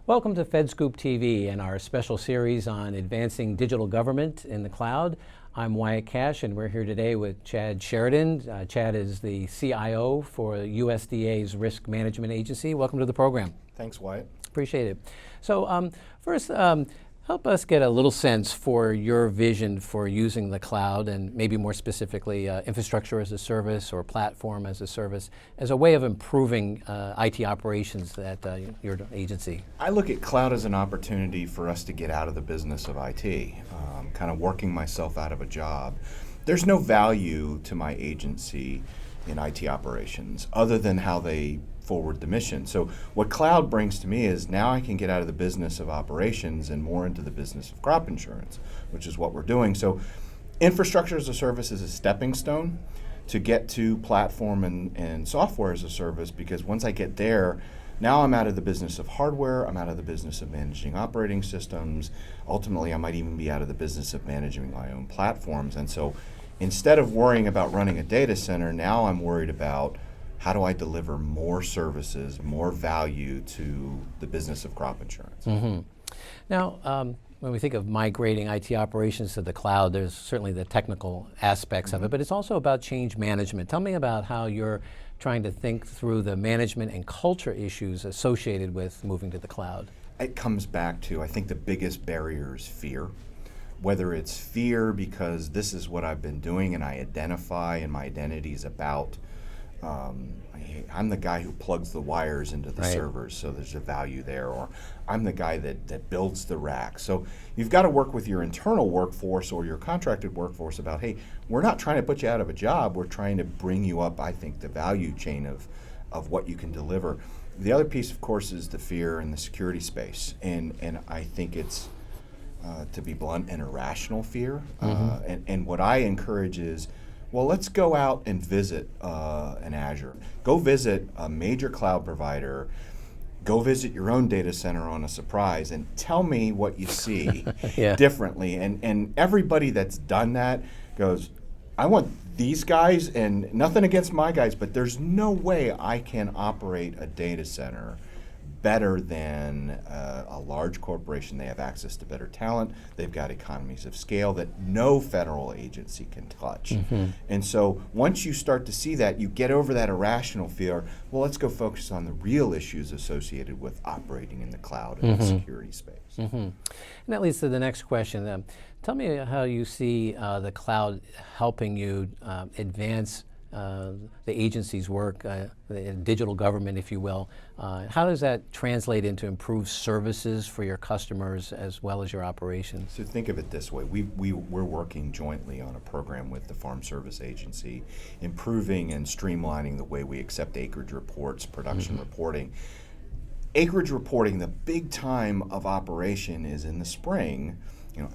Welcome to FedScoop TV and our special series on advancing digital government in the cloud. I'm Wyatt Cash, and we're here today with Chad Sheridan. Chad is the CIO for USDA's Risk Management Agency. Welcome to the program. Thanks, Wyatt. Appreciate it. So first, help us get a little sense for your vision for using the cloud, and maybe more specifically infrastructure as a service or platform as a service, as a way of improving IT operations at your agency. I look at cloud as an opportunity for us to get out of the business of IT, kind of working myself out of a job. There's no value to my agency in IT operations other than how they forward the mission. So what cloud brings to me is now I can get out of the business of operations and more into the business of crop insurance, which is what we're doing. So infrastructure as a service is a stepping stone to get to platform and software as a service, because once I get there, now I'm out of the business of hardware, I'm out of the business of managing operating systems. Ultimately, I might even be out of the business of managing my own platforms. And so instead of worrying about running a data center, now I'm worried about how do I deliver more services, more value to the business of crop insurance. Mm-hmm. Now, when we think of migrating IT operations to the cloud, there's certainly the technical aspects of it, but it's also about change management. Tell me about how you're trying to think through the management and culture issues associated with moving to the cloud. It comes back to, I think the biggest barrier is fear. Whether it's fear because this is what I've been doing and I identify and my identity is about, I'm the guy who plugs the wires into the servers, so there's a value there, or I'm the guy that builds the rack. So you've got to work with your internal workforce or your contracted workforce about, hey, we're not trying to put you out of a job, we're trying to bring you up, I think, the value chain of what you can deliver. The other piece, of course, is the fear in the security space, and I think it's, to be blunt, an irrational fear. And what I encourage is, well, let's go out and visit an Azure. Go visit a major cloud provider. Go visit your own data center on a surprise and tell me what you see differently. And everybody that's done that goes, I want these guys, and nothing against my guys, but there's no way I can operate a data center better than a large corporation. They have access to better talent. They've got economies of scale that no federal agency can touch. And so once you start to see that, you get over that irrational fear. Well, let's go focus on the real issues associated with operating in the cloud and the security space. And that leads to the next question. Tell me how you see the cloud helping you advance the agency's work, the digital government, if you will. How does that translate into improved services for your customers as well as your operations? So think of it this way. We're working jointly on a program with the Farm Service Agency, improving and streamlining the way we accept acreage reports, production reporting. Acreage reporting, the big time of operation is in the spring.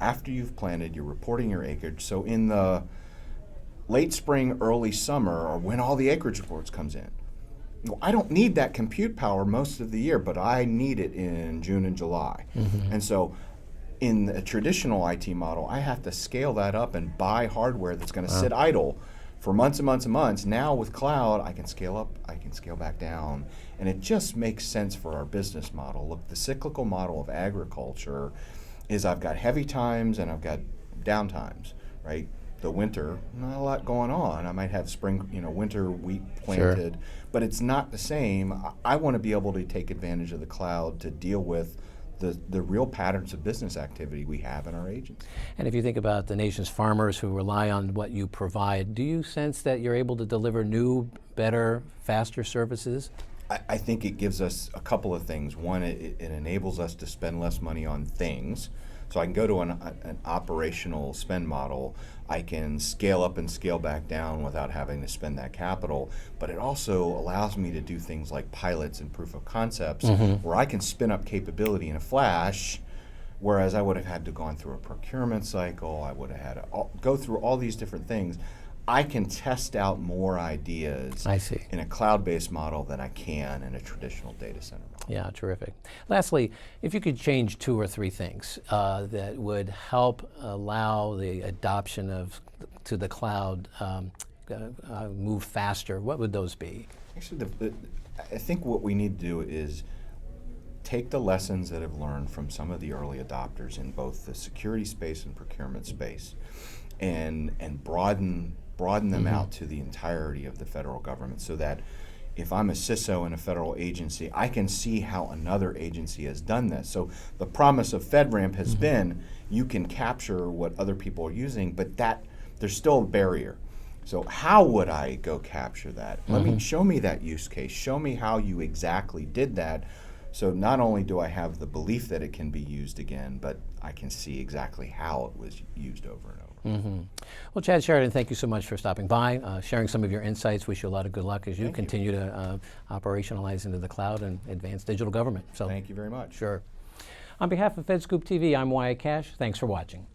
After you've planted, you're reporting your acreage. So in the late spring, early summer, or when all the acreage reports comes in. I don't need that compute power most of the year, but I need it in June and July. And so in a traditional IT model, I have to scale that up and buy hardware that's going to sit idle for months and months and months. Now with cloud, I can scale up, I can scale back down, and it just makes sense for our business model. Look, the cyclical model of agriculture is I've got heavy times and I've got down times, right? The winter, not a lot going on. I might have spring, winter wheat planted, but it's not the same. I want to be able to take advantage of the cloud to deal with the real patterns of business activity we have in our agency. And if you think about the nation's farmers who rely on what you provide, do you sense that you're able to deliver new, better, faster services? I think it gives us a couple of things. One, it enables us to spend less money on things. So I can go to an operational spend model. I can scale up and scale back down without having to spend that capital. But it also allows me to do things like pilots and proof of concepts where I can spin up capability in a flash, whereas I would have had to gone through a procurement cycle. I would have had to go through all these different things. I can test out more ideas in a cloud-based model than I can in a traditional data center model. Yeah, terrific. Lastly, if you could change 2 or 3 things that would help allow the adoption to the cloud move faster, what would those be? Actually, I think what we need to do is take the lessons that I've learned from some of the early adopters in both the security space and procurement space, and broaden them out to the entirety of the federal government, so that if I'm a CISO in a federal agency, I can see how another agency has done this. So the promise of FedRAMP has been you can capture what other people are using, but that there's still a barrier. So how would I go capture that? Show me that use case. Show me how you exactly did that. So not only do I have the belief that it can be used again, but I can see exactly how it was used over and over. Well, Chad Sheridan, thank you so much for stopping by, sharing some of your insights. Wish you a lot of good luck as you continue to operationalize into the cloud and advance digital government. So thank you very much. Sure. On behalf of FedScoop TV, I'm Wyatt Cash. Thanks for watching.